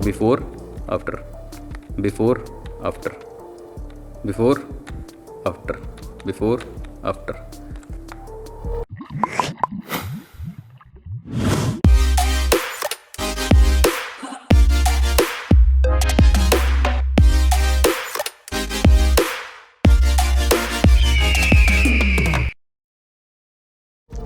Before after, before after, before after, before after.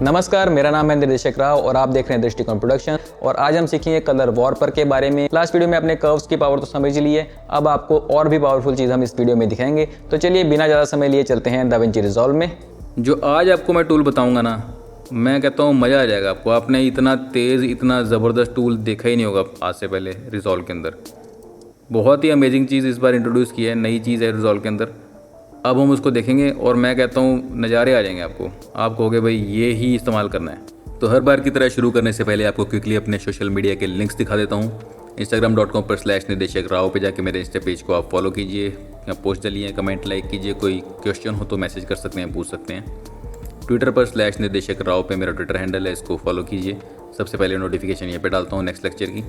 नमस्कार, मेरा नाम है निर्देशक राव और आप देख रहे हैं दृष्टिकोण प्रोडक्शन। और आज हम सीखेंगे कलर वॉर्पर के बारे में। लास्ट वीडियो में अपने कर्व्स की पावर तो समझ ली है, अब आपको और भी पावरफुल चीज़ हम इस वीडियो में दिखाएंगे। तो चलिए बिना ज़्यादा समय लिए चलते हैं दाविंची रिजॉल्व में। जो आज आपको मैं टूल बताऊंगा ना, मैं कहता हूँ मज़ा आ जाएगा आपको। आपने इतना तेज़, इतना ज़बरदस्त टूल देखा ही नहीं होगा आज से पहले रिजॉल्व के अंदर। बहुत ही अमेजिंग चीज़ इस बार इंट्रोड्यूस की है, नई चीज़ है रिजॉल्व के अंदर। अब हम उसको देखेंगे और मैं कहता हूँ नज़ारे आ जाएंगे आपको। आप कहोगे भाई ये ही इस्तेमाल करना है। तो हर बार की तरह शुरू करने से पहले आपको क्विकली अपने सोशल मीडिया के लिंक्स दिखा देता हूँ। instagram.com/निर्देशक राव पे जाके मेरे इंस्टा पेज को आप फॉलो कीजिए, या पोस्ट डालिए, कमेंट लाइक कीजिए। कोई क्वेश्चन हो तो मैसेज कर सकते हैं, पूछ सकते हैं। ट्विटर पर /निर्देशक राव पे मेरा ट्विटर हैंडल है, इसको फॉलो कीजिए। सबसे पहले नोटिफिकेशन ये पे डालता हूँ नेक्स्ट लेक्चर की।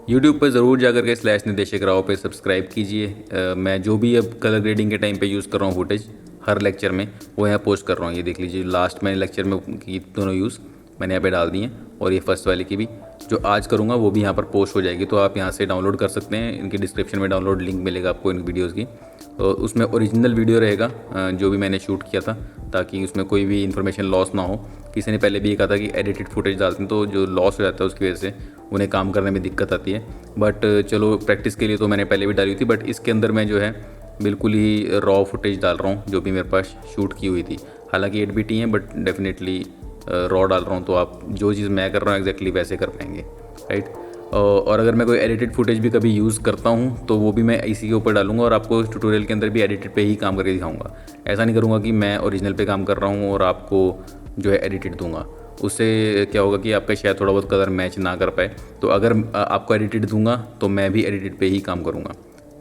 यूट्यूब पर ज़रूर जाकर के /निर्देशक राव पे सब्सक्राइब कीजिए। मैं जो भी अब कलर ग्रेडिंग के टाइम पे यूज़ कर रहा हूँ फुटेज हर लेक्चर में, वो यहाँ पोस्ट कर रहा हूँ। ये देख लीजिए, लास्ट मैंने लेक्चर में की दोनों यूज़ मैंने यहाँ पे डाल दी हैं, और ये फर्स्ट वाले की भी जो आज करूँगा वो भी यहाँ पर पोस्ट हो जाएगी। तो आप यहाँ से डाउनलोड कर सकते हैं। इनकी डिस्क्रिप्शन में डाउनलोड लिंक मिलेगा आपको इन वीडियोज़ की। तो उसमें ओरिजिनल वीडियो रहेगा जो भी मैंने शूट किया था, ताकि उसमें कोई भी इन्फॉर्मेशन लॉस ना हो। किसी ने पहले भी ये कहा था कि एडिटेड फुटेज डालते हैं तो जो लॉस हो जाता है उसकी वजह से उन्हें काम करने में दिक्कत आती है। बट चलो प्रैक्टिस के लिए तो मैंने पहले भी डाली थी, बट इसके अंदर मैं जो है बिल्कुल ही रॉ फुटेज डाल रहा हूँ जो भी मेरे पास शूट की हुई थी। हालांकि 8 बिट ही है, बट डेफिनेटली रॉ डाल रहा हूँ। तो आप जो चीज़ मैं कर रहा हूँ एग्जैक्टली वैसे कर पाएंगे, राइट। और अगर मैं कोई एडिटेड फुटेज भी कभी यूज़ करता हूँ तो वो भी मैं इसी के ऊपर डालूंगा, और आपको ट्यूटोरियल के अंदर भी एडिटेड पे ही काम करके दिखाऊंगा। ऐसा नहीं करूँगा कि मैं ओरिजिनल पे काम कर रहा हूँ और आपको जो है एडिटेड दूंगा। उससे क्या होगा कि आपका शायद थोड़ा बहुत कलर मैच ना कर पाए। तो अगर आपको एडिटेड दूंगा तो मैं भी एडिटेड पे ही काम करूँगा,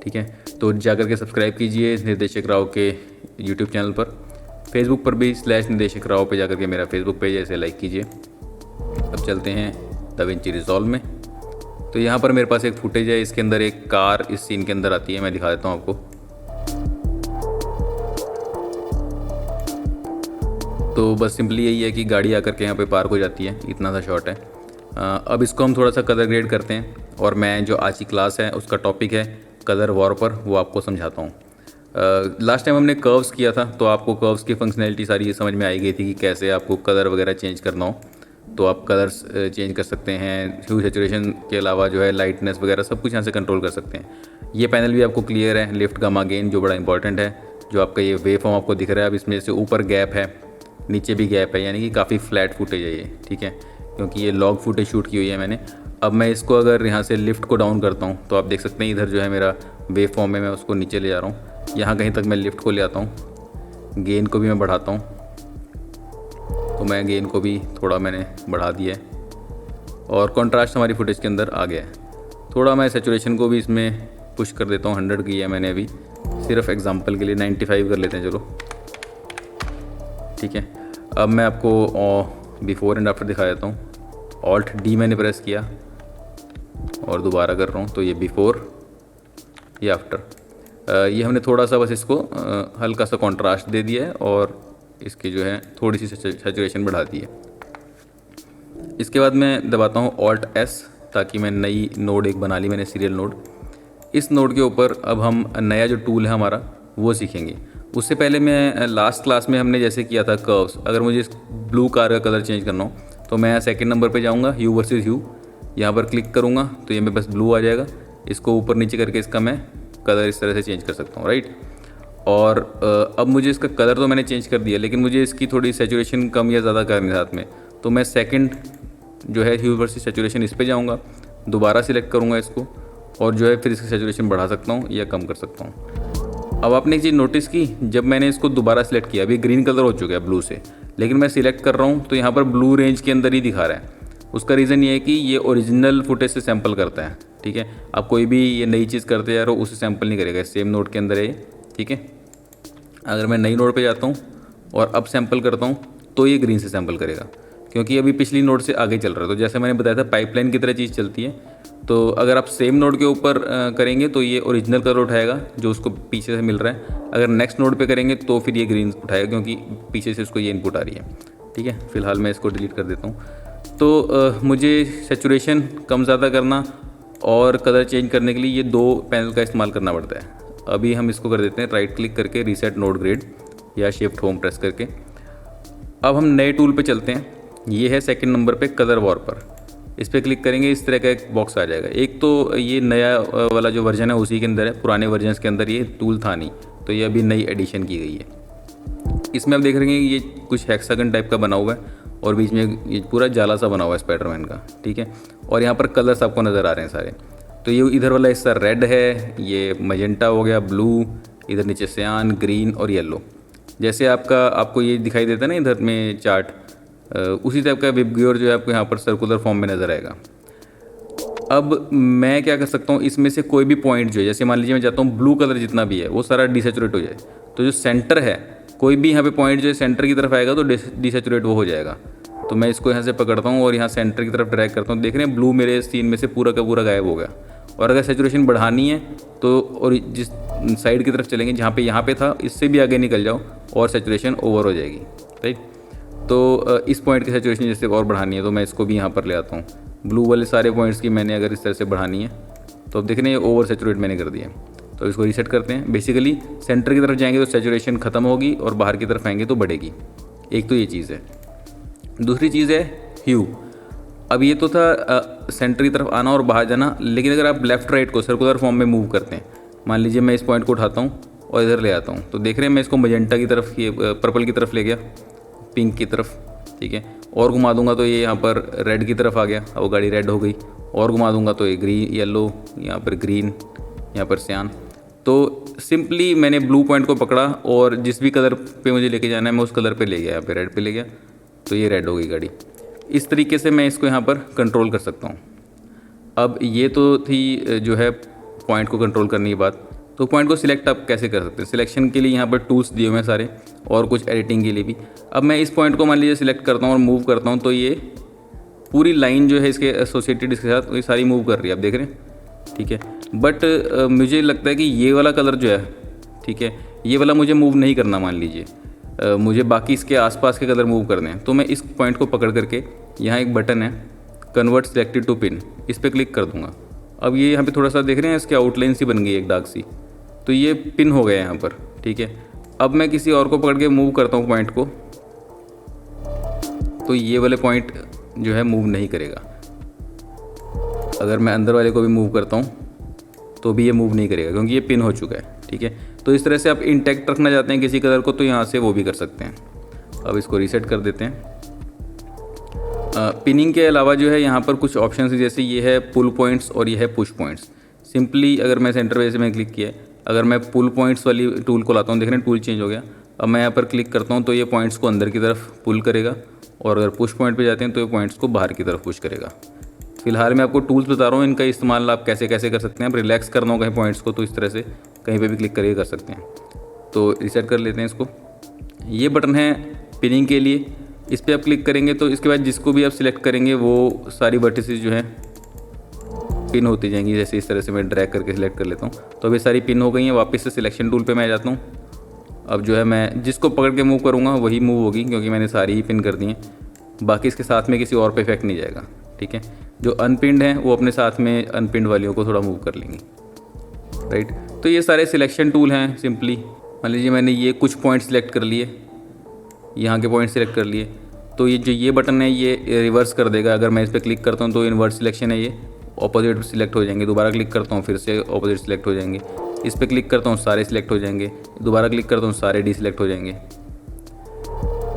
ठीक है। तो जाकर के सब्सक्राइब कीजिए निर्देशक राव के यूट्यूब चैनल पर। फेसबुक पर भी /निर्देशक राव पे जाकर के मेरा फेसबुक पेज है, इसे लाइक कीजिए। अब चलते हैं दाविंची रिजॉल्व में। तो यहाँ पर मेरे पास एक फुटेज है, इसके अंदर एक कार इस सीन के अंदर आती है। मैं दिखा देता हूँ आपको। तो बस सिंपली यही है कि गाड़ी आकर के यहाँ पे पार्क हो जाती है, इतना सा शॉट है। अब इसको हम थोड़ा सा कलर ग्रेड करते हैं, और मैं जो आज की क्लास है उसका टॉपिक है कलर वॉर्पर, वो आपको समझाता हूँ। लास्ट टाइम हमने कर्व्स किया था, तो आपको कर्व्स की फंक्शनैलिटी सारी ये समझ में आई गई थी कि कैसे आपको कलर वगैरह चेंज करना हो। तो आप कलर्स चेंज कर सकते हैं, ह्यू सैचुरेशन के अलावा जो है लाइटनेस वगैरह सब कुछ यहाँ से कंट्रोल कर सकते हैं। ये पैनल भी आपको क्लियर है, लिफ्ट गामा गेन जो बड़ा इंपॉर्टेंट है। जो आपका ये वेव फॉर्म आपको दिख रहा है, अब इसमें से ऊपर गैप है, नीचे भी गैप है, यानी कि काफ़ी फ्लैट फुटेज है ये, ठीक है, क्योंकि ये लॉग फुटेज शूट की हुई है मैंने। अब मैं इसको अगर यहाँ से लिफ्ट को डाउन करता हूँ तो आप देख सकते हैं इधर जो है मेरा वेव फॉर्म में, मैं उसको नीचे ले जा रहा हूँ। यहाँ कहीं तक मैं लिफ्ट को ले आता हूँ, गेन को भी मैं बढ़ाता हूँ। तो मैं गेन को भी थोड़ा मैंने बढ़ा दिया है, और कॉन्ट्रास्ट हमारी फुटेज के अंदर आ गया है। थोड़ा मैं सैचुरेशन को भी इसमें पुश कर देता हूँ, 100 की है मैंने अभी, सिर्फ एग्जांपल के लिए 95 कर लेते हैं, चलो ठीक है। अब मैं आपको बिफोर एंड आफ्टर दिखा देता हूँ। Alt+D मैंने प्रेस किया और दोबारा कर रहा हूँ, तो ये बिफोर, ये आफ्टर। ये हमने थोड़ा सा बस इसको हल्का सा कॉन्ट्रास्ट दे दिया है, और इसकी जो है थोड़ी सी सैचुरेशन बढ़ा दी है। इसके बाद मैं दबाता हूँ Alt+S, ताकि मैं नई नोड एक बना ली मैंने, सीरियल नोड। इस नोड के ऊपर अब हम नया जो टूल है हमारा वो सीखेंगे। उससे पहले मैं लास्ट क्लास में हमने जैसे किया था कर्व्स, अगर मुझे इस ब्लू कार का कलर चेंज करना हो तो मैं सेकंड नंबर पे जाऊँगा, ह्यू वर्सेस ह्यू, यहाँ पर क्लिक करूँगा तो ये मेरे पास ब्लू आ जाएगा। इसको ऊपर नीचे करके इसका मैं कलर इस तरह से चेंज कर सकता हूँ, राइट। और अब मुझे इसका कलर तो मैंने चेंज कर दिया, लेकिन मुझे इसकी थोड़ी सैचुरेशन कम या ज़्यादा करनी है साथ में। तो मैं सेकंड जो है ह्यू वर्सेस सैचुरेशन, इस पे जाऊँगा, दोबारा सिलेक्ट करूँगा इसको, और जो है फिर इसकी सैचुरेशन बढ़ा सकता हूँ या कम कर सकता हूँ। अब आपने एक चीज़ नोटिस की, जब मैंने इसको दोबारा सिलेक्ट किया, अभी ग्रीन कलर हो चुका है ब्लू से, लेकिन मैं सिलेक्ट कर रहा हूँ तो यहाँ पर ब्लू रेंज के अंदर ही दिखा रहा है। उसका रीज़न ये है कि ये ओरिजिनल फुटेज से सैंपल करता है, ठीक है। आप कोई भी ये नई चीज़ करते जा रहे हो उसे सैंपल नहीं करेगा, सेम नोड के अंदर है, ठीक है। अगर मैं नई नोड पे जाता हूँ और अब सैंपल करता हूँ तो ये ग्रीन से सैंपल करेगा, क्योंकि अभी पिछली नोड से आगे चल रहा है। तो जैसे मैंने बताया था पाइपलाइन की तरह चीज़ चलती है। तो अगर आप सेम नोड के ऊपर करेंगे तो ये ओरिजिनल कलर उठाएगा जो उसको पीछे से मिल रहा है। अगर नेक्स्ट नोड पे करेंगे तो फिर ये ग्रीन उठाएगा क्योंकि पीछे से उसको ये इनपुट आ रही है। ठीक है, फिलहाल मैं इसको डिलीट कर देता हूँ। तो मुझे सेचुरेशन कम ज़्यादा करना और कलर चेंज करने के लिए ये 2 पैनल का इस्तेमाल करना पड़ता है। अभी हम इसको कर देते हैं राइट क्लिक करके रीसेट नोड ग्रेड या शिफ्ट होम प्रेस करके। अब हम नए टूल पे चलते हैं। ये है सेकंड नंबर पे कलर वॉर्पर। इस पर क्लिक करेंगे, इस तरह का एक बॉक्स आ जाएगा। एक तो ये नया वाला जो वर्जन है उसी के अंदर है, पुराने वर्जन्स के अंदर ये टूल था नहीं, तो ये अभी नई एडिशन की गई है। इसमें आप देख रहे हैं ये कुछ हेक्सागन टाइप का बना हुआ है और बीच में ये पूरा जाला सा बना हुआ है स्पाइडरमैन का। ठीक है, और यहाँ पर कलर्स आपको नज़र आ रहे हैं सारे। तो ये इधर वाला हिस्सा रेड है, ये मजेंटा हो गया, ब्लू, इधर नीचे सियान, ग्रीन और येलो। जैसे आपको ये दिखाई देता है ना इधर में चार्ट, उसी टाइप का विबग्योर जो है आपको यहाँ पर सर्कुलर फॉर्म में नज़र आएगा। अब मैं क्या कर सकता हूँ, इसमें से कोई भी पॉइंट जो है, जैसे मान लीजिए मैं चाहता हूँ ब्लू कलर जितना भी है वो सारा डिसेचुरेट हो जाए, तो जो सेंटर है कोई भी यहाँ पे पॉइंट जो है सेंटर की तरफ आएगा तो डिसेचुरेट वो हो जाएगा। तो मैं इसको यहाँ से पकड़ता हूँ और यहाँ सेंटर की तरफ ड्रैग करता हूँ। देख रहे हैं ब्लू मेरे सीन में से पूरा का पूरा गायब हो गया। और अगर सेचुरेशन बढ़ानी है तो और जिस साइड की तरफ चलेंगे जहाँ पे यहाँ पे था इससे भी आगे निकल जाओ और सेचुरेशन ओवर हो जाएगी। राइट, तो इस पॉइंट की सेचुरेशन जैसे और बढ़ानी है तो मैं इसको भी यहाँ पर ले आता हूँ। ब्लू वाले सारे पॉइंट्स की मैंने अगर इस तरह से बढ़ानी है तो अब देख रहे हैं ये ओवर सेचुरेट मैंने कर दिया। तो इसको रीसेट करते हैं। बेसिकली सेंटर की तरफ जाएंगे तो सेचुरेशन ख़त्म होगी और बाहर की तरफ आएंगे तो बढ़ेगी। एक तो ये चीज़ है। दूसरी चीज़ है ह्यू। अब ये तो था सेंटर की तरफ आना और बाहर जाना, लेकिन अगर आप लेफ़्ट राइट को सर्कुलर फॉर्म में मूव करते हैं, मान लीजिए मैं इस पॉइंट को उठाता हूँ और इधर ले आता हूँ, तो देख रहे हैं मैं इसको मजेंटा की तरफ, ये पर्पल की तरफ ले गया, पिंक की तरफ। ठीक है, और घुमा दूंगा तो ये यहाँ पर रेड की तरफ आ गया, अब गाड़ी रेड हो गई। और घुमा दूंगा तो ये ग्रीन, येलो, यहाँ पर ग्रीन, यहाँ पर सियान। तो सिंपली मैंने ब्लू पॉइंट को पकड़ा और जिस भी कलर पे मुझे लेके जाना है मैं उस कलर पे ले गया, यहाँ पे रेड पे ले गया तो ये रेड हो गई गाड़ी। इस तरीके से मैं इसको यहाँ पर कंट्रोल कर सकता हूँ। अब ये तो थी जो है पॉइंट को कंट्रोल करने की बात। तो पॉइंट को सिलेक्ट आप कैसे कर सकते हैं? सिलेक्शन के लिए यहाँ पर टूल्स दिए हुए हैं सारे और कुछ एडिटिंग के लिए भी। अब मैं इस पॉइंट को मान लीजिए सिलेक्ट करता हूँ और मूव करता हूँ तो ये पूरी लाइन जो है इसके एसोसिएटेड इसके साथ ये सारी मूव कर रही है, आप देख रहे हैं। ठीक है, बट मुझे लगता है कि ये वाला कलर जो है, ठीक है, ये वाला मुझे मूव नहीं करना। मान लीजिए मुझे बाकी इसके आसपास के कलर मूव करने हैं, तो मैं इस पॉइंट को पकड़ करके यहाँ एक बटन है कन्वर्ट सिलेक्टेड टू पिन, इस पर क्लिक कर दूंगा। अब ये यहाँ पे थोड़ा सा देख रहे हैं इसकी आउटलाइन सी बन गई एक डार्क सी, तो ये पिन हो गया यहाँ पर। ठीक है, अब मैं किसी और को पकड़ के मूव करता हूँ पॉइंट को, तो ये वाले पॉइंट जो है मूव नहीं करेगा। अगर मैं अंदर वाले को भी मूव करता हूँ तो भी ये मूव नहीं करेगा क्योंकि ये पिन हो चुका है। ठीक है, तो इस तरह से आप इंटैक्ट रखना चाहते हैं किसी कलर को तो यहाँ से वो भी कर सकते हैं। अब इसको रीसेट कर देते हैं। पिनिंग के अलावा जो है यहाँ पर कुछ ऑप्शन है, जैसे ये है पुल पॉइंट्स और ये है पुश पॉइंट्स। सिंपली अगर मैं सेंटर वेज में क्लिक किया, अगर मैं पुल पॉइंट्स वाली टूल को लाता हूँ, देख रहे हैं टूल चेंज हो गया। अब मैं यहाँ पर क्लिक करता हूँ तो ये पॉइंट्स को अंदर की तरफ पुल करेगा और अगर पुश पॉइंट पे जाते हैं तो ये पॉइंट्स को बाहर की तरफ पुश करेगा। फिलहाल मैं आपको टूल्स बता रहा हूँ, इनका इस्तेमाल आप कैसे कैसे कर सकते हैं। आप रिलैक्स करना हो कहीं पॉइंट्स को तो इस तरह से कहीं पे भी क्लिक करके कर सकते हैं। तो रीसेट कर लेते हैं इसको। ये बटन है पिनिंग के लिए, इस पर आप क्लिक करेंगे तो इसके बाद जिसको भी आप सिलेक्ट करेंगे वो सारी वर्टिसेस जो हैं पिन होती जाएंगी। जैसे इस तरह से मैं ड्रैग करके सिलेक्ट कर लेता हूँ तो अभी सारी पिन हो गई हैं। वापस से सिलेक्शन टूल पे मैं आ जाता हूँ। अब जो है मैं जिसको पकड़ के मूव करूँगा वही मूव होगी क्योंकि मैंने सारी ही पिन कर दी हैं। बाकी इसके साथ में किसी और पे इफेक्ट नहीं जाएगा। ठीक है, जो अनपिंड हैं वो अपने साथ में अनपिंड वालियों को थोड़ा मूव कर लेंगी। राइट, तो ये सारे सिलेक्शन टूल हैं। सिंपली मान लीजिए मैंने ये कुछ पॉइंट सिलेक्ट कर लिए, यहाँ के पॉइंट सिलेक्ट कर लिए, तो ये जो ये बटन है ये रिवर्स कर देगा। अगर मैं इस पर क्लिक करता हूँ तो इन्वर्स सिलेक्शन है, ये ऑपोजिट सिलेक्ट हो जाएंगे। दोबारा क्लिक करता हूँ फिर से ऑपोजिट सिलेक्ट हो जाएंगे। इस पर क्लिक करता हूँ सारे सिलेक्ट हो जाएंगे। दोबारा क्लिक करता हूँ सारे डी सिलेक्ट हो जाएंगे।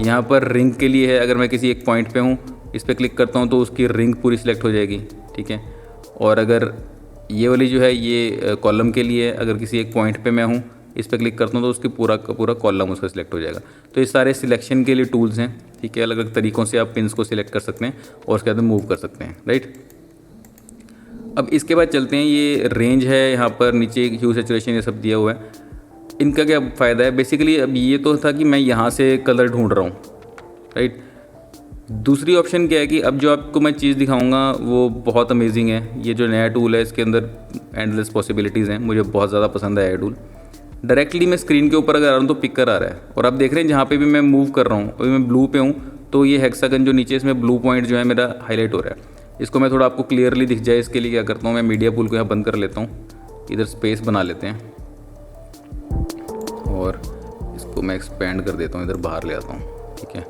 यहाँ पर रिंग के लिए है, अगर मैं किसी एक पॉइंट पे हूँ इस पर क्लिक करता हूँ तो उसकी रिंग पूरी सिलेक्ट हो जाएगी। ठीक है, और अगर ये वाली जो है ये कॉलम के लिए है, अगर किसी एक पॉइंट पे मैं हूँ इस पर क्लिक करता हूँ तो उसकी पूरा का पूरा कॉलम उसका सिलेक्ट हो जाएगा। तो ये सारे सिलेक्शन के लिए टूल्स हैं। ठीक है, अलग अलग तरीक़ों से आप पिन्स को सिलेक्ट कर सकते हैं और उसके बाद मूव कर सकते हैं। राइट, अब इसके बाद चलते हैं, ये रेंज है, यहाँ पर नीचे ह्यू सैचुरेशन ये सब दिया हुआ है। इनका क्या फ़ायदा है? बेसिकली अब ये तो था कि मैं यहाँ से कलर ढूंढ रहा हूँ। राइट, दूसरी ऑप्शन क्या है कि अब जो आपको मैं चीज़ दिखाऊंगा वो बहुत अमेजिंग है। ये जो नया टूल है इसके अंदर एंडलेस पॉसिबिलिटीज़ हैं, मुझे बहुत ज़्यादा पसंद आया ये टूल। डायरेक्टली मैं स्क्रीन के ऊपर अगर आ रहा हूँ तो पिकर आ रहा है, और आप देख रहे हैं जहाँ पे भी मैं मूव कर रहा हूँ, अभी मैं ब्लू पे हूँ तो ये हेक्सागन जो नीचे इसमें ब्लू पॉइंट जो है मेरा हाईलाइट हो रहा है। इसको मैं थोड़ा आपको क्लियरली दिख जाए इसके लिए क्या करता हूँ, मैं मीडिया पूल को यहाँ बंद कर लेता हूँ, इधर स्पेस बना लेते हैं और इसको मैं एक्सपेंड कर देता हूँ, इधर बाहर ले आता हूँ। ठीक है,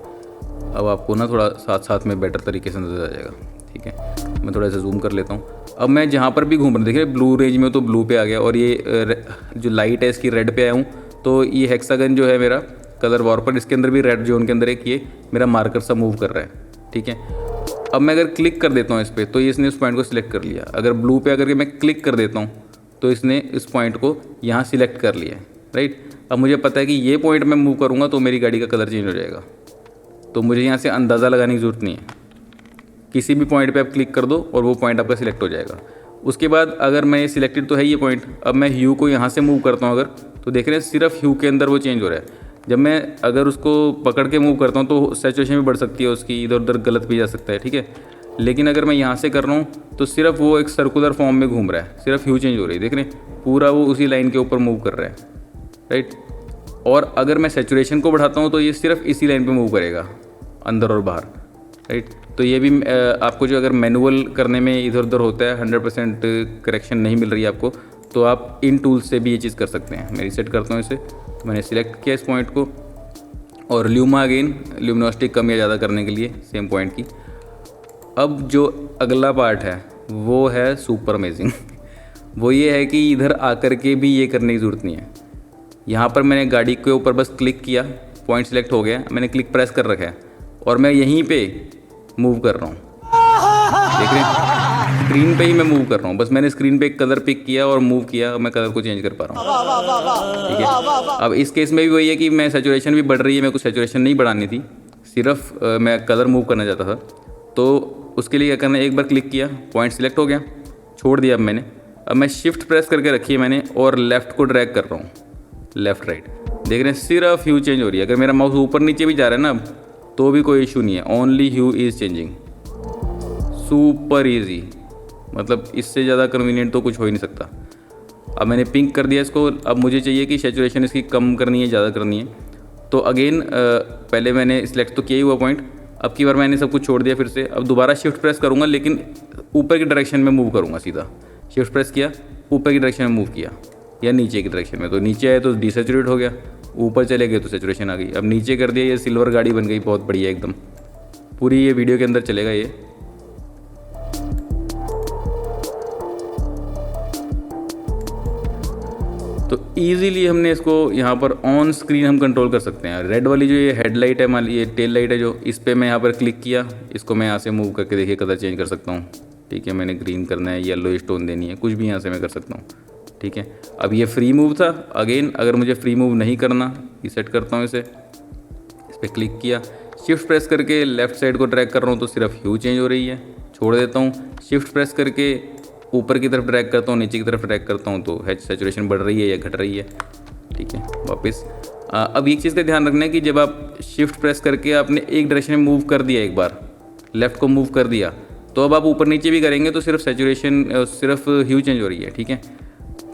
अब आपको ना थोड़ा साथ साथ में बेटर तरीके से नजर आ जाएगा। ठीक है, मैं थोड़ा सा जूम कर लेता हूँ। अब मैं जहाँ पर भी घूम रहा हूँ, देखिए ब्लू रेंज में तो ब्लू पे आ गया, और ये जो लाइट है इसकी रेड पे आया हूँ, तो ये हेक्सागन जो है मेरा कलर वॉर्पर, इसके अंदर भी रेड जोन के अंदर एक ये मेरा मार्कर सा मूव कर रहा है। ठीक है, अब मैं अगर क्लिक कर देता हूँ इस पर तो ये इसने उस पॉइंट को सिलेक्ट कर लिया। अगर ब्लू पे अगर मैं क्लिक कर देता हूँ तो इसने इस पॉइंट को यहाँ सिलेक्ट कर लिया है। राइट, अब मुझे पता है कि ये पॉइंट मैं मूव करूँगा तो मेरी गाड़ी का कलर चेंज हो जाएगा, तो मुझे यहाँ से अंदाज़ा लगाने की ज़रूरत नहीं है। किसी भी पॉइंट पे आप क्लिक कर दो और वो पॉइंट आपका सिलेक्ट हो जाएगा। उसके बाद अगर मैं ये सिलेक्टेड तो है ये पॉइंट, अब मैं ह्यू को यहाँ से मूव करता हूँ अगर, तो देख रहे हैं सिर्फ ह्यू के अंदर वो चेंज हो रहा है। जब मैं अगर उसको पकड़ के मूव करता हूँ तो सैचुरेशन भी बढ़ सकती है उसकी, इधर उधर गलत भी जा सकता है। ठीक है, लेकिन अगर मैं यहाँ से कर रहा हूँ तो सिर्फ वो एक सर्कुलर फॉर्म में घूम रहा है, सिर्फ ह्यू चेंज हो रही है। देख रहे हैं पूरा वो उसी लाइन के ऊपर मूव कर रहा है। राइट, और अगर मैं सैचुरेशन को बढ़ाता हूँ तो ये सिर्फ इसी लाइन पे मूव करेगा, अंदर और बाहर। राइट, तो ये भी आपको जो अगर मैनुअल करने में इधर उधर होता है, 100% करेक्शन नहीं मिल रही है आपको, तो आप इन टूल्स से भी ये चीज़ कर सकते हैं। मैं रीसेट करता हूँ इसे, तो मैंने सिलेक्ट किया इस पॉइंट को, और ल्यूमा अगेन ल्यूमिनोसिटी कम या ज़्यादा करने के लिए सेम पॉइंट की। अब जो अगला पार्ट है वो है सुपर अमेजिंग वो ये है कि इधर आकर के भी ये करने की ज़रूरत नहीं है। यहाँ पर मैंने गाड़ी के ऊपर बस क्लिक किया, पॉइंट सिलेक्ट हो गया, मैंने क्लिक प्रेस कर रखा है और मैं यहीं पे मूव कर रहा हूँ। देख रहे हैं स्क्रीन पे ही मैं मूव कर रहा हूँ, बस मैंने स्क्रीन पे एक कलर पिक किया और मूव किया, मैं कलर को चेंज कर पा रहा हूँ। ठीक है, अब इस केस में भी वही है कि मैं सैचुरेशन भी बढ़ रही है, मेरे को सैचुरेशन नहीं बढ़ानी थी, सिर्फ मैं कलर मूव करना चाहता था। तो उसके लिए क्या करना है, एक बार क्लिक किया, पॉइंट सिलेक्ट हो गया, छोड़ दिया। अब मैं शिफ्ट प्रेस करके रखी है मैंने और लेफ़्ट को ड्रैग कर रहा हूँ, लेफ़्ट राइट। देख रहे हैं सिर्फ ह्यू चेंज हो रही है। अगर मेरा माउस ऊपर नीचे भी जा रहा है ना तो भी कोई इशू नहीं है, only hue is changing. Super easy, मतलब इससे ज़्यादा कन्वीनियंट तो कुछ हो ही नहीं सकता। अब मैंने पिंक कर दिया इसको, अब मुझे चाहिए कि सैचुरेशन इसकी कम करनी है ज़्यादा करनी है। तो अगेन पहले मैंने सिलेक्ट तो किया ही हुआ पॉइंट, अब की बार मैंने सब कुछ छोड़ दिया फिर से। अब दोबारा शिफ्ट प्रेस करूँगा लेकिन ऊपर की डायरेक्शन में मूव करूँगा सीधा। शिफ्ट प्रेस किया, ऊपर की डायरेक्शन में मूव किया या नीचे की डायरेक्शन में, तो नीचे आए तो डिसैचुरेट हो गया, ऊपर चले गए तो सैचुरेशन आ गई। अब नीचे कर दिया, ये सिल्वर गाड़ी बन गई, बहुत बढ़िया एकदम। पूरी ये वीडियो के अंदर चलेगा ये। तो इजीली हमने इसको यहाँ पर ऑन स्क्रीन हम कंट्रोल कर सकते हैं। रेड वाली जो ये हेडलाइट है, मान लीजिए टेल लाइट है जो, इस पर मैं यहाँ पर क्लिक किया, इसको मैं यहाँ से मूव करके देखिए कलर चेंज कर सकता हूँ। ठीक है, मैंने ग्रीन करना है, येलो स्टोन देनी है, कुछ भी यहाँ से मैं कर सकता हूँ। ठीक है, अब ये फ्री मूव था। अगेन अगर मुझे फ्री मूव नहीं करना, रीसेट करता हूँ इसे, इस पर क्लिक किया, शिफ्ट प्रेस करके लेफ़्ट साइड को ड्रैग कर रहा हूँ तो सिर्फ ह्यू चेंज हो रही है, छोड़ देता हूँ। शिफ्ट प्रेस करके ऊपर की तरफ ड्रैग करता हूँ, नीचे की तरफ ड्रैग करता हूँ तो सैचुरेशन बढ़ रही है या घट रही है। ठीक है, वापस अब एक चीज़ का ध्यान रखना है कि जब आप शिफ्ट प्रेस करके आपने एक डायरेक्शन में मूव कर दिया, एक बार लेफ़्ट को मूव कर दिया, तो अब आप ऊपर नीचे भी करेंगे तो सिर्फ सैचुरेशन सिर्फ ह्यू चेंज हो रही है। ठीक है,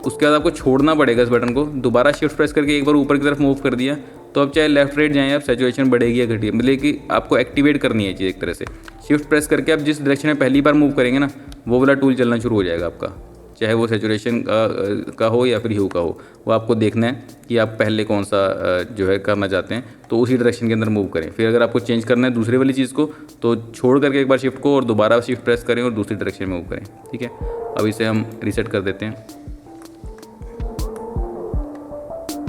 उसके बाद आपको छोड़ना पड़ेगा इस बटन को, दोबारा शिफ्ट प्रेस करके एक बार ऊपर की तरफ मूव कर दिया, तो अब चाहे लेफ्ट राइट जाएँ आप, सैचुरेशन बढ़ेगी या घटेगी, मतलब कि आपको एक्टिवेट करनी है चीज़ एक तरह से। शिफ्ट प्रेस करके आप जिस डायरेक्शन में पहली बार मूव करेंगे ना, वो वाला टूल चलना शुरू हो जाएगा आपका, चाहे वो सैचुरेशन का हो या फिर ह्यू का हो। वो आपको देखना है कि आप पहले कौन सा जो है करना चाहते हैं, तो उसी डायरेक्शन के अंदर मूव करें। फिर अगर आपको चेंज करना है दूसरी वाली चीज़ को, तो छोड़ करके एक बार शिफ्ट को और दोबारा शिफ्ट प्रेस करें और दूसरी डायरेक्शन में मूव करें। ठीक है, अब इसे हम रीसेट कर देते हैं।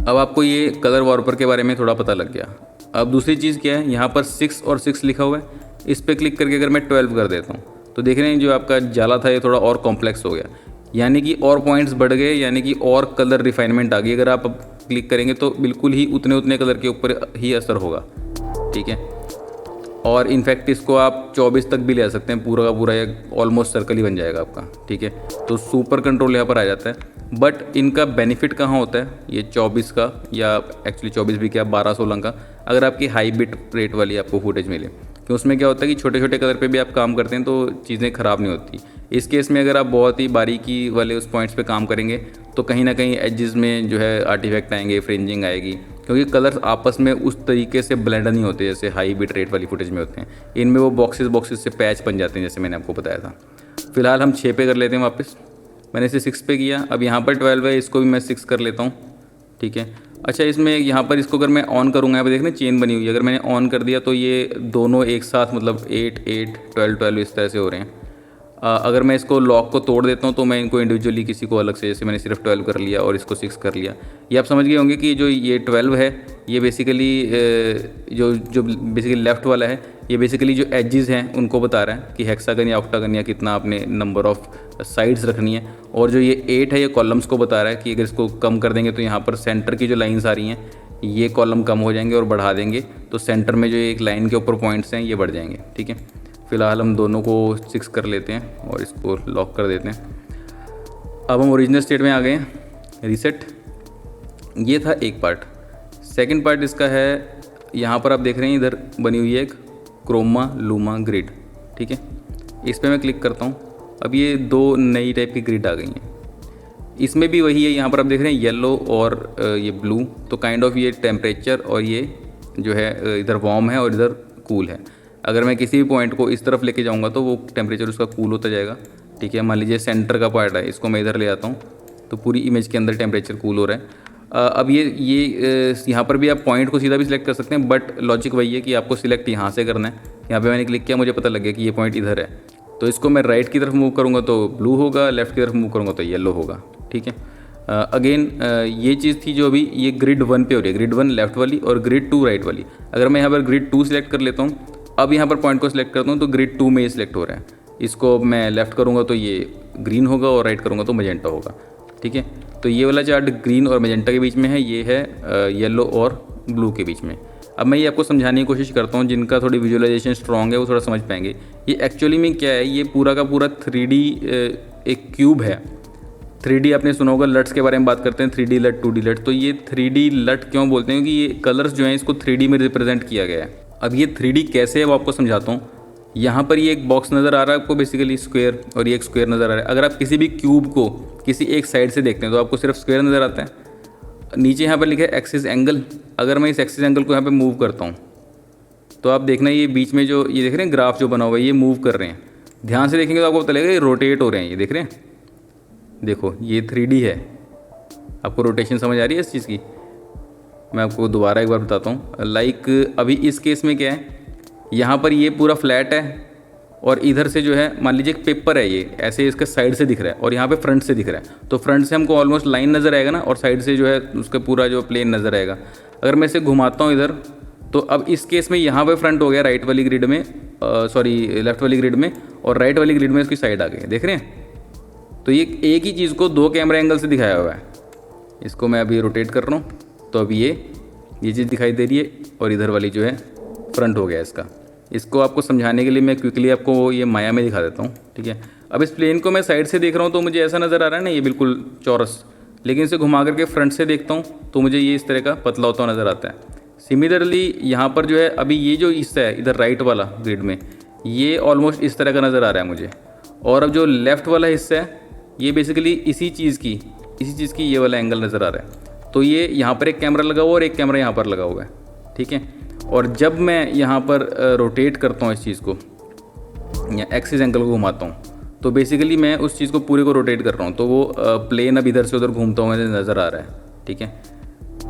अब आपको ये कलर वॉर्पर के बारे में थोड़ा पता लग गया। अब दूसरी चीज़ क्या है, यहाँ पर 6 और 6 लिखा हुआ है, इस पर क्लिक करके अगर मैं 12 कर देता हूँ तो देख रहे हैं जो आपका जाला था ये थोड़ा और कॉम्प्लेक्स हो गया, यानी कि और पॉइंट्स बढ़ गए, यानी कि और कलर रिफाइनमेंट आ गई। अगर आप क्लिक करेंगे तो बिल्कुल ही उतने कलर के ऊपर ही असर होगा। ठीक है, और इनफैक्ट इसको आप 24 तक भी ले आ सकते हैं, पूरा का पूरा एक ऑलमोस्ट सर्कल ही बन जाएगा आपका। ठीक है, तो सुपर कंट्रोल यहाँ पर आ जाता है। बट इनका बेनिफिट कहाँ होता है, ये 24 का या एक्चुअली 24 भी क्या 12-16 का, अगर आपकी हाई बिट रेट वाली आपको फुटेज मिले। कि उसमें क्या होता है कि छोटे छोटे कलर पे भी आप काम करते हैं तो चीज़ें ख़राब नहीं होती। इस केस में अगर आप बहुत ही बारीकी वाले उस पॉइंट्स पे काम करेंगे तो कहीं ना कहीं एजेस में जो है आर्टिफैक्ट आएंगे, फ्रिंजिंग आएगी, क्योंकि कलर्स आपस में उस तरीके से ब्लेंड नहीं होते जैसे हाई बिट रेट वाली फुटेज में होते हैं। इनमें वो बॉक्सेस से पैच बन जाते हैं, जैसे मैंने आपको बताया था। फिलहाल हम 6 पे कर लेते हैं वापस। मैंने इसे 6 पे किया। अब यहाँ पर 12 है, इसको भी मैं 6 कर लेता हूँ, ठीक है। अच्छा, इसमें यहाँ पर इसको अगर मैं ऑन करूँगा, यहाँ पर देखना चेन बनी हुई है, अगर मैंने ऑन कर दिया तो ये दोनों एक साथ मतलब 8 8 12 12 इस तरह से हो रहे हैं। अगर मैं इसको लॉक को तोड़ देता हूँ तो मैं इनको इंडिविजुअली किसी को अलग से, जैसे मैंने सिर्फ 12 कर लिया और इसको 6 कर लिया, ये आप समझ गए होंगे कि जो ये 12 है ये बेसिकली जो बेसिकली लेफ़्ट वाला है ये बेसिकली जो एजेस हैं उनको बता रहा है कि हेक्सागन या ऑक्टागन या कितना आपने नंबर ऑफ साइड्स रखनी है। और जो ये 8 है ये कॉलम्स को बता रहा है कि अगर इसको कम कर देंगे तो यहाँ पर सेंटर की जो लाइन्स आ रही हैं ये कॉलम कम हो जाएंगे, और बढ़ा देंगे तो सेंटर में जो एक लाइन के ऊपर पॉइंट्स हैं ये बढ़ जाएंगे, ठीक है। फ़िलहाल हम दोनों को 6 कर लेते हैं और इसको लॉक कर देते हैं। अब हम ओरिजिनल स्टेट में आ गए हैं। रीसेट, ये था एक पार्ट। सेकंड पार्ट इसका है, यहाँ पर आप देख रहे हैं इधर बनी हुई है एक क्रोमा लूमा ग्रिड, ठीक है। इस पर मैं क्लिक करता हूँ। अब ये 2 नई टाइप की ग्रिड आ गई हैं। इसमें भी वही है, यहाँ पर आप देख रहे हैं येलो और ये ब्लू, तो काइंड ऑफ ये टेम्परेचर और ये जो है इधर वार्म है और इधर कूल है। अगर मैं किसी भी पॉइंट को इस तरफ लेके जाऊँगा तो वो टेम्परेचर उसका कूल होता जाएगा, ठीक है। मान लीजिए सेंटर का पार्ट है, इसको मैं इधर ले आता हूँ तो पूरी इमेज के अंदर टेम्परेचर कूल हो रहा है। अब ये यहाँ पर भी आप पॉइंट को सीधा भी सिलेक्ट कर सकते हैं, बट लॉजिक वही है कि आपको सिलेक्ट यहाँ से करना है। यहाँ पे मैंने क्लिक किया, मुझे पता लग गया कि ये पॉइंट इधर है, तो इसको मैं राइट की तरफ मूव करूँगा तो ब्लू होगा, लेफ़्ट की तरफ मूव करूँगा तो येलो होगा, ठीक है। अगेन ये चीज़ थी जो अभी ये ग्रिड 1 पे हो रही है, ग्रिड 1 लेफ़्ट वाली और ग्रिड 2 राइट वाली। अगर मैं यहाँ पर ग्रिड 2 सिलेक्ट कर लेता हूँ, अब यहाँ पर पॉइंट को सिलेक्ट करता हूँ तो ग्रिड 2 में ये सिलेक्ट हो रहा है। इसको मैं लेफ़्ट करूँगा तो ये ग्रीन होगा और राइट करूँगा तो मजेंटा होगा, ठीक है। तो ये वाला चार्ट ग्रीन और मजेंटा के बीच में है, ये है येलो और ब्लू के बीच में। अब मैं ये आपको समझाने की कोशिश करता हूँ, जिनका थोड़ी विजुअलाइजेशन स्ट्रॉन्ग है वो थोड़ा समझ पाएंगे। ये एक्चुअली में क्या है, ये पूरा का पूरा 3D एक क्यूब है। 3D आपने सुना होगा, लट्स के बारे में बात करते हैं, 3D लट 2D लट। तो ये 3D लट क्यों बोलते हैं, क्योंकि ये कलर्स जो हैं इसको 3D में रिप्रेजेंट किया गया है। अब ये 3D कैसे है वो आपको समझाता हूँ। यहाँ पर ये एक बॉक्स नज़र आ रहा है आपको, बेसिकली स्क्वायर, और ये एक स्क्वायर नज़र आ रहा है। अगर आप किसी भी क्यूब को किसी एक साइड से देखते हैं तो आपको सिर्फ स्क्वायर नज़र आता है। नीचे यहाँ पर लिखा है एक्सिस एंगल। अगर मैं इस एक्सिस एंगल को यहाँ पे मूव करता हूँ तो आप देखना ये बीच में जो ये देख रहे हैं ग्राफ जो बना हुआ है ये मूव कर रहे हैं। ध्यान से देखेंगे तो आपको पता लगेगा ये रोटेट हो रहे हैं, ये देख रहे हैं, देखो ये 3D है। आपको रोटेशन समझ आ रही है इस चीज़ की? मैं आपको दोबारा एक बार बताता हूँ। लाइक अभी इस केस में क्या है, यहाँ पर ये पूरा फ्लैट है और इधर से जो है मान लीजिए एक पेपर है, ये ऐसे इसके साइड से दिख रहा है और यहाँ पे फ्रंट से दिख रहा है। तो फ्रंट से हमको ऑलमोस्ट लाइन नज़र आएगा ना, और साइड से जो है उसका पूरा जो प्लेन नज़र आएगा। अगर मैं इसे घुमाता हूँ इधर तो अब इस केस में यहाँ पे फ्रंट हो गया राइट वाली ग्रिड में, सॉरी लेफ़्ट वाली ग्रिड में, और राइट वाली ग्रिड में इसकी साइड आ गई, देख रहे हैं। तो ये एक ही चीज़ को 2 कैमरा एंगल से दिखाया हुआ है। इसको मैं अभी रोटेट कर रहा हूँ तो अब ये चीज़ दिखाई दे रही है और इधर वाली जो है फ्रंट हो गया इसका। इसको आपको समझाने के लिए मैं क्विकली आपको ये माया में दिखा देता हूँ, ठीक है। अब इस प्लेन को मैं साइड से देख रहा हूँ तो मुझे ऐसा नज़र आ रहा है ना, ये बिल्कुल चौरस, लेकिन इसे घुमा करके फ्रंट से देखता हूँ तो मुझे ये इस तरह का पतला होता नज़र आता है। सिमिलरली यहाँ पर जो है अभी ये जो हिस्सा है इधर राइट वाला ग्रिड में, ये ऑलमोस्ट इस तरह का नज़र आ रहा है मुझे। और अब जो लेफ़्ट वाला हिस्सा है ये बेसिकली इसी चीज़ की ये वाला एंगल नज़र आ रहा है। तो ये यहाँ पर एक कैमरा लगा हुआ और एक कैमरा यहाँ पर लगा हुआ है, ठीक है। और जब मैं यहाँ पर रोटेट करता हूँ इस चीज़ को या एक्सिस एंगल को घुमाता हूँ तो बेसिकली मैं उस चीज़ को पूरे को रोटेट कर रहा हूँ, तो वो प्लेन अब इधर से उधर घूमता हुआ नज़र आ रहा है, ठीक है।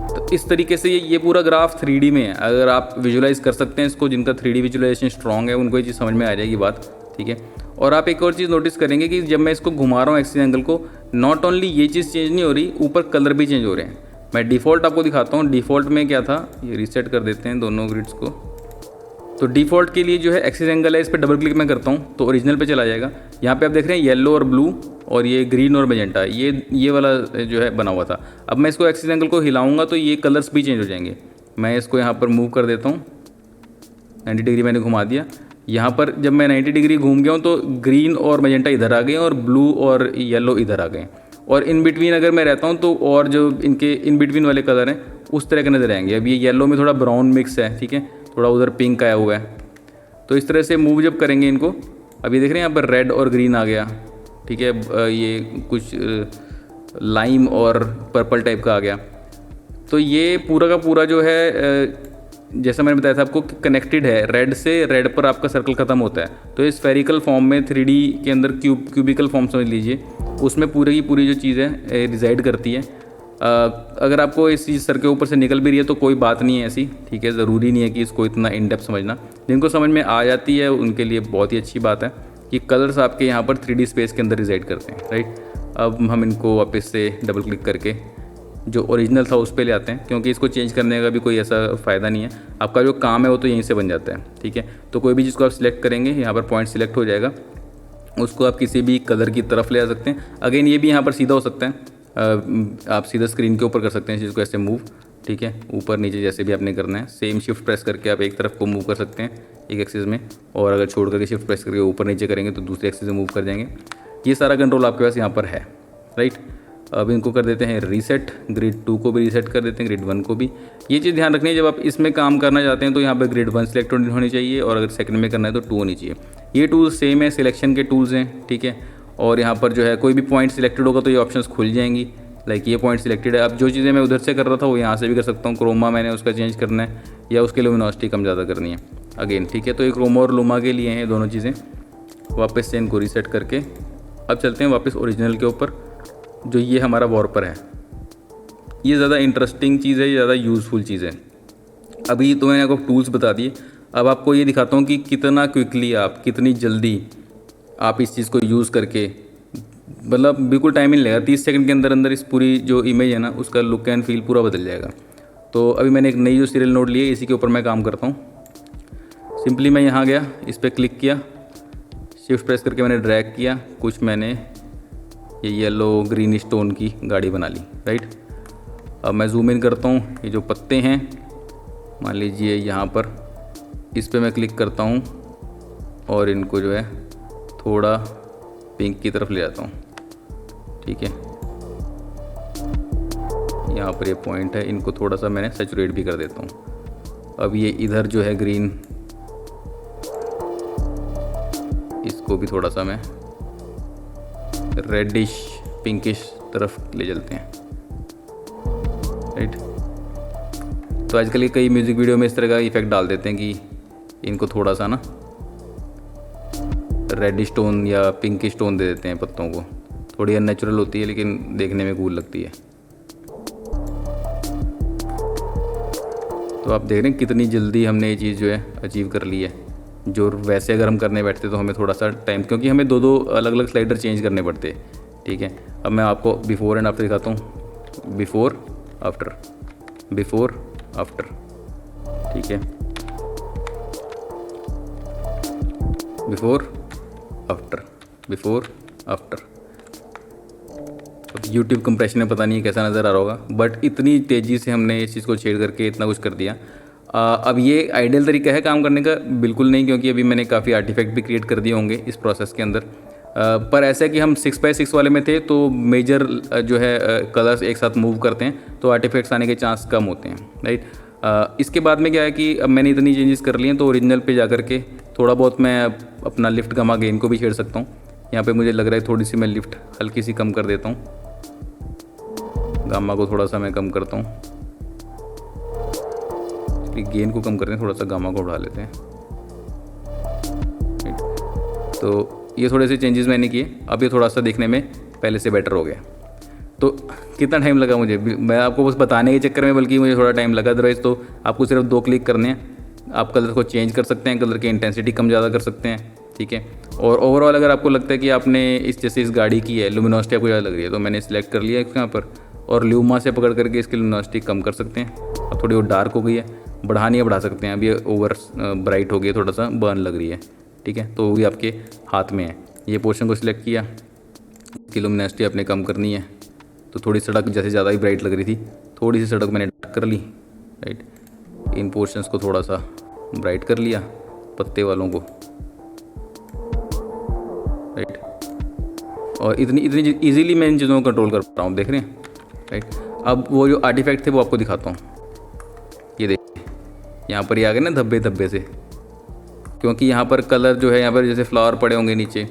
तो इस तरीके से ये पूरा ग्राफ 3D में है। अगर आप विजुलाइज कर सकते हैं इसको, जिनका 3D विजुलाइजेशन स्ट्रॉन्ग है उनको ये चीज़ समझ में आ जाएगी बात, ठीक है। और आप एक और चीज़ नोटिस करेंगे कि जब मैं इसको घुमा रहा हूँ एक्सिस एंगल को, नॉट ओनली ये चीज़ चेंज नहीं हो रही, ऊपर कलर भी चेंज हो रहे हैं। मैं डिफ़ॉल्ट आपको दिखाता हूँ। डिफ़ॉल्ट में क्या था, ये रीसेट कर देते हैं दोनों ग्रिड्स को। तो डिफ़ॉल्ट के लिए जो है एक्सिस एंगल है, इस पर डबल क्लिक मैं करता हूँ तो ओरिजिनल पे चला जाएगा। यहाँ पे आप देख रहे हैं येलो और ब्लू, और ये ग्रीन और मैजेंटा, ये वाला जो है बना हुआ था। अब मैं इसको एक्सिस एंगल को हिलाऊंगा तो ये कलर्स भी चेंज हो जाएंगे। मैं इसको यहाँ पर मूव कर देता हूँ, 90 डिग्री मैंने घुमा दिया। यहाँ पर जब मैं 90 डिग्री घूम गया हूँ तो ग्रीन और मैजेंटा इधर आ गए और ब्लू और येलो इधर आ गए। और इन बिटवीन अगर मैं रहता हूँ तो और जो इनके इन बिटवीन वाले कलर हैं उस तरह के नज़र आएंगे। अब ये येलो में थोड़ा ब्राउन मिक्स है, ठीक है, थोड़ा उधर पिंक आया हुआ है। तो इस तरह से मूव जब करेंगे इनको, अभी देख रहे हैं यहाँ पर रेड और ग्रीन आ गया, ठीक है, ये कुछ लाइम और पर्पल टाइप का आ गया। तो ये पूरा का पूरा जो है जैसा मैंने बताया था आपको कनेक्टेड है, रेड से रेड पर आपका सर्कल ख़त्म होता है। तो इस स्फेरिकल फॉर्म में 3D के अंदर क्यूबिकल फॉर्म समझ लीजिए, उसमें पूरी की पूरी जो चीज़ है रिजाइड करती है। अगर आपको इस चीज़ सर के ऊपर से निकल भी रही है तो कोई बात नहीं है ऐसी, ठीक है, ज़रूरी नहीं है कि इसको इतना इन डेप्थ समझना। जिनको समझ में आ जाती है उनके लिए बहुत ही अच्छी बात है कि कलर्स आपके यहाँ पर 3D स्पेस के अंदर रिजाइड करते हैं, राइट। अब हम इनको वापस से डबल क्लिक करके जो ओरिजिनल था उस पर ले आते हैं, क्योंकि इसको चेंज करने का भी कोई ऐसा फ़ायदा नहीं है, आपका जो काम है वो तो यहीं से बन जाता है, ठीक है। तो कोई भी चीज़ को आप सिलेक्ट करेंगे, यहाँ पर पॉइंट सिलेक्ट हो जाएगा, उसको आप किसी भी कलर की तरफ ले आ सकते हैं। अगेन ये भी यहाँ पर सीधा हो सकता है, आप सीधा स्क्रीन के ऊपर कर सकते हैं इस चीज़ को ऐसे मूव, ठीक है, ऊपर नीचे जैसे भी आपने करना है। सेम शिफ्ट प्रेस करके आप एक तरफ को मूव कर सकते हैं एक एक्सिस में, और अगर छोड़ करके शिफ्ट प्रेस करके ऊपर नीचे करेंगे तो दूसरे एक्सिस में मूव कर जाएंगे। ये सारा कंट्रोल आपके पास यहाँ पर है, राइट। अब इनको कर देते हैं रीसेट, ग्रिड 2 को भी रीसेट कर देते हैं, ग्रिड 1 को भी। ये चीज़ ध्यान रखनी है, जब आप इसमें काम करना चाहते हैं तो यहाँ पर ग्रिड 1 सिलेक्ट होनी चाहिए, और अगर सेकंड में करना है तो 2 होनी चाहिए। ये टूल्स सेम है, सिलेक्शन के टूल्स हैं, ठीक है। और यहाँ पर जो है कोई भी पॉइंट सिलेक्टेड होगा तो ये ऑप्शंस खुल जाएंगी, लाइक ये पॉइंट सिलेक्टेड है। अब जो चीज़ें मैं उधर से कर रहा था वो यहाँ से भी कर सकता हूँ। क्रोमा मैंने उसका चेंज करना है या उसके लुमिनोसिटी कम ज़्यादा करनी है, अगेन, ठीक है। तो ये क्रोमा और लुमा के लिए हैं दोनों चीज़ें। वापस से इनको रीसेट करके अब चलते हैं वापस ओरिजिनल के ऊपर। जो ये हमारा वॉर्पर है, ये ज़्यादा इंटरेस्टिंग चीज़ है, ये ज़्यादा यूज़फुल चीज़ है। अभी तो मैंने आपको टूल्स बता दिए, अब आपको ये दिखाता हूँ कि कितना क्विकली आप, कितनी जल्दी आप इस चीज़ को यूज़ करके, मतलब बिल्कुल टाइम ही नहीं लगेगा, 30 सेकंड के अंदर अंदर इस पूरी जो इमेज है ना उसका लुक एंड फील पूरा बदल जाएगा। तो अभी मैंने एक नई जो सीरियल नोट ली है, इसी के ऊपर मैं काम करता हूँ। सिंपली मैं यहाँ गया, इस पर क्लिक किया, शिफ्ट प्रेस करके मैंने ड्रैग किया, कुछ मैंने ये येलो ग्रीन स्टोन की गाड़ी बना ली, राइट। अब मैं जूम इन करता हूँ, ये जो पत्ते हैं मान लीजिए यहाँ पर, इस पर मैं क्लिक करता हूँ और इनको जो है थोड़ा पिंक की तरफ ले जाता हूँ, ठीक है। यहाँ पर ये पॉइंट है, इनको थोड़ा सा मैंने सैचुरेट भी कर देता हूँ। अब ये इधर जो है ग्रीन, इसको भी थोड़ा सा मैं रेडिश पिंकिश तरफ ले चलते हैं, राइट। तो आजकल के कई म्यूज़िक वीडियो में इस तरह का इफेक्ट डाल देते हैं कि इनको थोड़ा सा ना रेड स्टोन या पिंक स्टोन दे देते हैं पत्तों को। थोड़ी अननेचुरल होती है लेकिन देखने में कूल लगती है। तो आप देख रहे हैं कितनी जल्दी हमने ये चीज़ जो है अचीव कर ली है, जो वैसे अगर हम करने बैठते तो हमें थोड़ा सा टाइम, क्योंकि हमें दो अलग अलग स्लाइडर चेंज करने पड़ते, ठीक है। अब मैं आपको बिफोर एंड आफ्टर दिखाता हूँ, बिफोर आफ्टर, बिफोर आफ्टर, ठीक है, बिफोर आफ्टर, बिफोर आफ्टर। अब यूट्यूब कंप्रेशन में पता नहीं कैसा नज़र आ रहा होगा, बट इतनी तेज़ी से हमने इस चीज़ को छेड़ करके इतना कुछ कर दिया। अब ये आइडियल तरीका है काम करने का? बिल्कुल नहीं, क्योंकि अभी मैंने काफ़ी आर्टिफैक्ट भी क्रिएट कर दिए होंगे इस प्रोसेस के अंदर। पर ऐसा है कि हम 6x6 वाले में थे तो मेजर जो है कलर्स एक साथ मूव करते हैं तो आर्टिफैक्ट्स आने के चांस कम होते हैं, राइट। इसके बाद में क्या है कि अब मैंने इतनी चेंजेस कर लिए हैं तो ओरिजिनल पे जा करके थोड़ा बहुत मैं अपना लिफ्ट गामा गेन को भी छेड़ सकता हूँ। यहाँ पे मुझे लग रहा है थोड़ी सी मैं लिफ्ट हल्की सी कम कर देता हूँ, गामा को थोड़ा सा मैं कम करता हूँ, गेन को कम करते हैं, थोड़ा सा गामा को बढ़ा लेते हैं, राइट। तो ये थोड़े से चेंजेस मैंने किए, अब ये थोड़ा सा देखने में पहले से बेटर हो गया। तो कितना टाइम लगा मुझे, मैं आपको बस बताने के चक्कर में बल्कि मुझे थोड़ा टाइम लगा, अदरवाइज़ तो आपको सिर्फ 2 क्लिक करने हैं, आप कलर को चेंज कर सकते हैं, कलर की इंटेंसिटी कम ज़्यादा कर सकते हैं, ठीक है। और ओवरऑल अगर आपको लगता है कि आपने इस जैसे इस गाड़ी की है लुमिनोसिटी आपको ज़्यादा लग रही है तो मैंने सिलेक्ट कर लिया यहाँ पर, और ल्यूमा से पकड़ करके इसकी लुमिनोसिटी कम कर सकते हैं। अब थोड़ी वो डार्क हो गई है, बढ़ानी है बढ़ा सकते हैं। अब ये ओवर ब्राइट हो गई, थोड़ा सा बर्न लग रही है, ठीक है, तो वो भी आपके हाथ में है। ये पोर्शन को सिलेक्ट किया, इसकी लुमिनोसिटी आपने कम करनी है, तो थोड़ी सड़क जैसे ज़्यादा ही ब्राइट लग रही थी, थोड़ी सी सड़क मैंने डार्क कर ली, राइट। इन पोर्शंस को थोड़ा सा ब्राइट कर लिया, पत्ते वालों को, राइट। और इतनी इजीली मैं इन चीज़ों को कंट्रोल कर पा रहा हूँ, देख रहे हैं, राइट। अब वो जो आर्टिफैक्ट थे वो आपको दिखाता हूँ। ये देखिए यहाँ पर ये आ गए ना धब्बे धब्बे से, क्योंकि यहाँ पर कलर जो है यहाँ पर जैसे फ्लावर पड़े होंगे नीचे,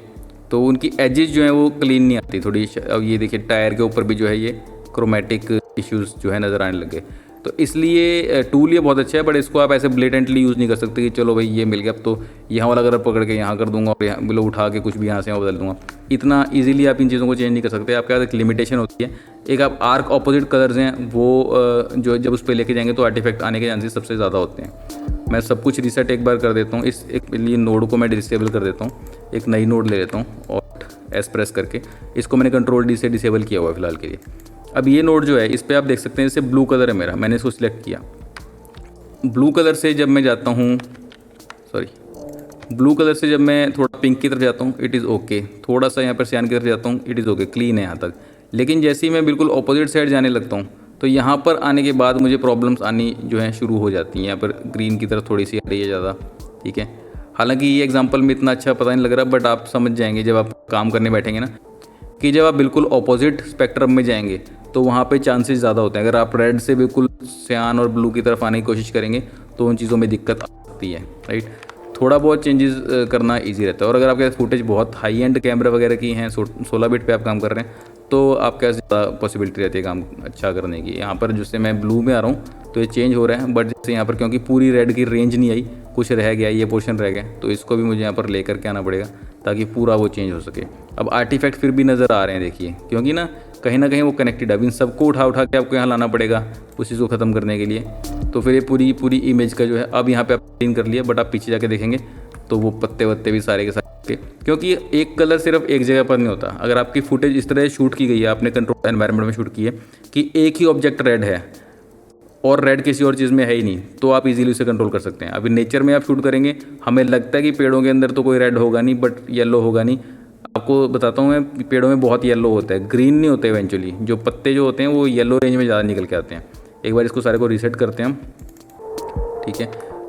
तो उनकी एजेस जो हैं वो क्लीन नहीं आती थोड़ी। अब ये देखिए टायर के ऊपर भी जो है ये क्रोमेटिक इश्यूज़ जो है नज़र आने लगे। तो इसलिए टूल ये बहुत अच्छा है, बट इसको आप ऐसे ब्लेटेंटली यूज़ नहीं कर सकते कि चलो भाई ये मिल गया अब तो यहाँ वाला कलर पकड़ के यहाँ कर दूंगा और यहाँ बिलो उठा के कुछ भी यहाँ से यहाँ बदल दूंगा। इतना इजीली आप इन चीज़ों को चेंज नहीं कर सकते। आपके पास एक लिमिटेशन होती है। एक आप आर्क ऑपोजिट कलर्स हैं वो जो जब उस पर लेके जाएंगे तो आर्टिफैक्ट आने के चांसेस सबसे ज़्यादा होते हैं। मैं सब कुछ रीसेट एक बार कर देता हूँ। इस एक लिए नोड को मैं डिसेबल कर देता हूँ, एक नई नोड ले लेता हूँ और एस प्रेस करके इसको मैंने कंट्रोल डी से डिसेबल किया हुआ है फिलहाल के लिए। अब ये नोड जो है इस पर आप देख सकते हैं जैसे ब्लू कलर है मेरा, मैंने इसको सिलेक्ट किया। ब्लू कलर से जब मैं जाता हूँ ब्लू कलर से जब मैं थोड़ा पिंक की तरफ जाता हूँ इट इज़ ओके। थोड़ा सा यहाँ पर सियान की तरफ जाता हूँ इट इज़ ओके, क्लीन है यहाँ तक। लेकिन जैसे ही मैं बिल्कुल ऑपोजिट साइड जाने लगता हूँ तो यहाँ पर आने के बाद मुझे प्रॉब्लम्स आनी जो है शुरू हो जाती हैं। यहाँ पर ग्रीन की तरफ थोड़ी सी आ रही है ज़्यादा, ठीक है। हालांकि ये एग्जांपल में इतना अच्छा पता नहीं लग रहा, बट आप समझ जाएंगे जब आप काम करने बैठेंगे ना कि जब आप बिल्कुल ऑपोजिट स्पेक्ट्रम में जाएंगे तो वहाँ पे चांसेस ज़्यादा होते हैं। अगर आप रेड से बिल्कुल सियान और ब्लू की तरफ आने की कोशिश करेंगे तो उन चीज़ों में दिक्कत आती है, राइट। थोड़ा बहुत चेंजेस करना इजी रहता है। और अगर आपके पास फुटेज बहुत हाई एंड कैमरा वगैरह की हैं, 16 बिट पे आप काम कर रहे हैं, तो आपके पास ज़्यादा पॉसिबिलिटी रहती है काम अच्छा करने की। यहाँ पर जैसे मैं ब्लू में आ रहा हूँ तो ये चेंज हो रहा है, बट जैसे यहाँ पर क्योंकि पूरी रेड की रेंज नहीं आई, कुछ रह गया, ये पोर्शन रह गया, तो इसको भी मुझे यहाँ पर ले करके आना पड़ेगा ताकि पूरा वो चेंज हो सके। अब आर्टिफैक्ट फिर भी नज़र आ रहे हैं देखिए, क्योंकि ना कहीं वो कनेक्टेड है। अब इन सबको उठा के आपको यहाँ लाना पड़ेगा उस चीज़ को ख़त्म करने के लिए। तो फिर ये पूरी इमेज का जो है अब यहाँ पे आप क्लीन कर लिया, बट आप पीछे जाके देखेंगे तो वो पत्ते वत्ते भी सारे के सारे, क्योंकि एक कलर सिर्फ एक जगह पर नहीं होता। अगर आपकी फुटेज इस तरह शूट की गई है, आपने कंट्रोल एनवायरनमेंट में शूट की है कि एक ही ऑब्जेक्ट रेड है और रेड किसी और चीज़ में है ही नहीं, तो आप इजीली उसे कंट्रोल कर सकते हैं। अभी नेचर में आप शूट करेंगे, हमें लगता है कि पेड़ों के अंदर तो कोई रेड होगा नहीं, बट येलो होगा नहीं। आपको बताता हूँ मैं, पेड़ों में बहुत येलो होता है, ग्रीन नहीं होते इवेंचुअली। जो पत्ते जो होते हैं वो येलो रेंज में ज़्यादा निकल के आते हैं। एक बार इसको सारे को रीसेट करते हैं हम, ठीक है।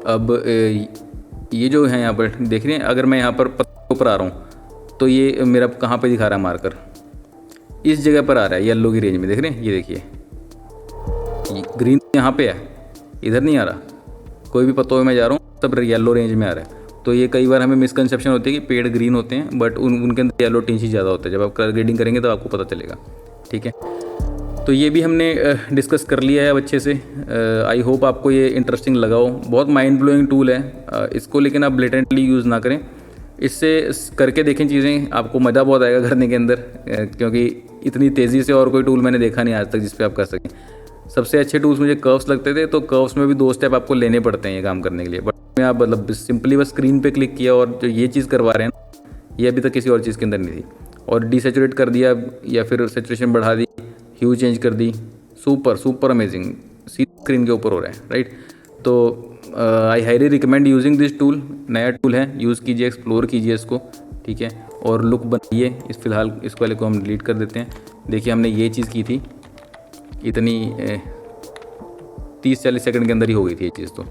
अब ये जो है यहाँ पर देख रहे हैं, अगर मैं यहाँ पर पत्तों पर आ रहा हूँ तो ये मेरा कहाँ पे दिखा रहा है मार्कर, इस जगह पर आ रहा है येलो की रेंज में, देख रहे हैं। ये देखिए ग्रीन यहाँ पे है, इधर नहीं आ रहा। कोई भी पत्तों में मैं जा रहा हूँ तब येलो रेंज में आ रहा है। तो ये कई बार हमें मिसकंसेप्शन होती है कि पेड़ ग्रीन होते हैं, बट उनके अंदर येलो टिंच ही ज़्यादा होता है। जब आप कलर ग्रेडिंग करेंगे तो आपको पता चलेगा, ठीक है। तो ये भी हमने डिस्कस कर लिया है अब अच्छे से। आई होप आपको ये इंटरेस्टिंग लगा हो। बहुत माइंड ब्लोइंग टूल है इसको, लेकिन आप ब्लेटेंटली यूज़ ना करें। इससे करके देखें चीज़ें, आपको मज़ा बहुत आएगा करने के अंदर, क्योंकि इतनी तेज़ी से और कोई टूल मैंने देखा नहीं आज तक जिस पे आप कर सकें। सबसे अच्छे टूल्स मुझे कर्व्स लगते थे, तो कर्व्स में भी 2 स्टेप आपको लेने पड़ते हैं ये काम करने के लिए। बट मैं आप मतलब सिंपली बस स्क्रीन पे क्लिक किया और जो ये चीज़ करवा रहे हैं ये अभी तक किसी और चीज़ के अंदर नहीं थी। और डिसैचुरेट कर दिया या फिर सैचुरेशन बढ़ा दी, ह्यू चेंज कर दी, सुपर अमेजिंग, सीधी स्क्रीन के ऊपर हो रहा है, राइट। तो I highly recommend using this tool. नया टूल है, यूज़ कीजिए, एक्सप्लोर कीजिए इसको, ठीक है। और लुक बनाइए। इस फिलहाल इस वाले को हम डिलीट कर देते हैं। देखिए हमने ये चीज़ की थी, इतनी 30-40 सेकंड के अंदर ही हो गई थी ये चीज़, तो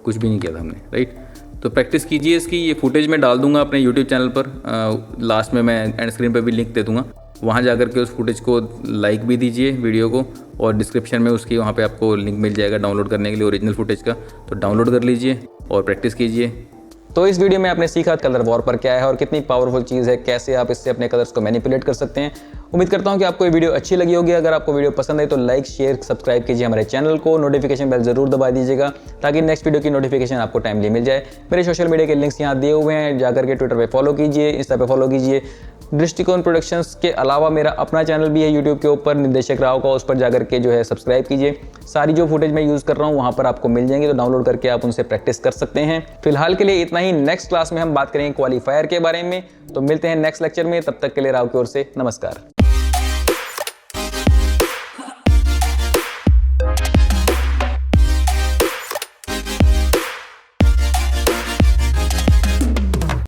कुछ भी नहीं किया था हमने, राइट। तो प्रैक्टिस कीजिए इसकी। ये फुटेज मैं डाल दूंगा अपने यूट्यूब चैनल पर, लास्ट में मैं एंड स्क्रीन पर भी लिंक दे दूंगा। वहाँ जाकर के उस फुटेज को लाइक भी दीजिए वीडियो को, और डिस्क्रिप्शन में उसकी वहाँ पे आपको लिंक मिल जाएगा डाउनलोड करने के लिए ओरिजिनल फुटेज का। तो डाउनलोड कर लीजिए और प्रैक्टिस कीजिए। तो इस वीडियो में आपने सीखा कलर वॉरपर क्या है और कितनी पावरफुल चीज़ है, कैसे आप इससे अपने कलर्स को मैनिपुलेट कर सकते हैं। उम्मीद करता हूं कि आपको ये वीडियो अच्छी लगी होगी। अगर आपको वीडियो पसंद आई तो लाइक, शेयर, सब्सक्राइब कीजिए हमारे चैनल को। नोटिफिकेशन बेल जरूर दबा दीजिएगा ताकि नेक्स्ट वीडियो की नोटिफिकेशन आपको टाइमली मिल जाए। मेरे सोशल मीडिया के लिंक्स यहाँ दिए हुए हैं, जाकर के ट्विटर पे फॉलो कीजिए, इंस्टा पे फॉलो कीजिए। दृष्टिकोण प्रोडक्शंस के अलावा मेरा अपना चैनल भी है यूट्यूब के ऊपर, निर्देशक राव का, उस पर जाकर के जो है सब्सक्राइब कीजिए। सारी जो फुटेज मैं यूज़ कर रहा हूँ वहाँ पर आपको मिल जाएंगे, तो डाउनलोड करके आप उनसे प्रैक्टिस कर सकते हैं। फिलहाल के लिए इतना ही। नेक्स्ट क्लास में हम बात करेंगे क्वालिफायर के बारे में। तो मिलते हैं नेक्स्ट लेक्चर में, तब तक के लिए राव की ओर से नमस्कार।